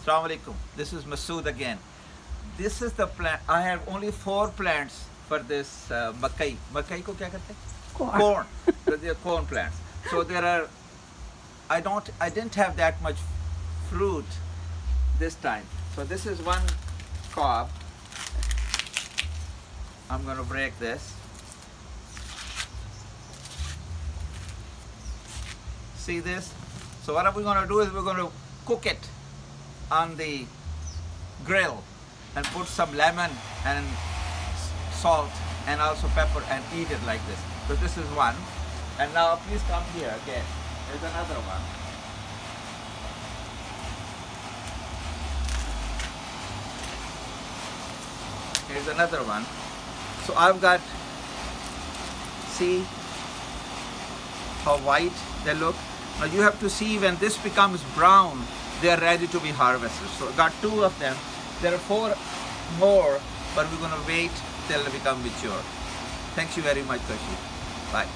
Assalamu alaikum. This is Masood again. This is the plant. I have only 4 plants for this makai. Makai ko kya kehte hain? Corn. They are corn plants. So there are. I didn't have that much fruit this time. So this is one cob. I'm going to break this. See this? So what we're going to do is we're going to cook it on the grill and put some lemon and salt and also pepper and eat it like this. So this is one. And now please come here again. There's another one. Here's another one. So I've got, see how white they look? Now you have to see when this becomes brown, they are ready to be harvested. So I got 2 of them. There are 4 more, but we're going to wait till they become mature. Thank you very much, Kashi. Bye.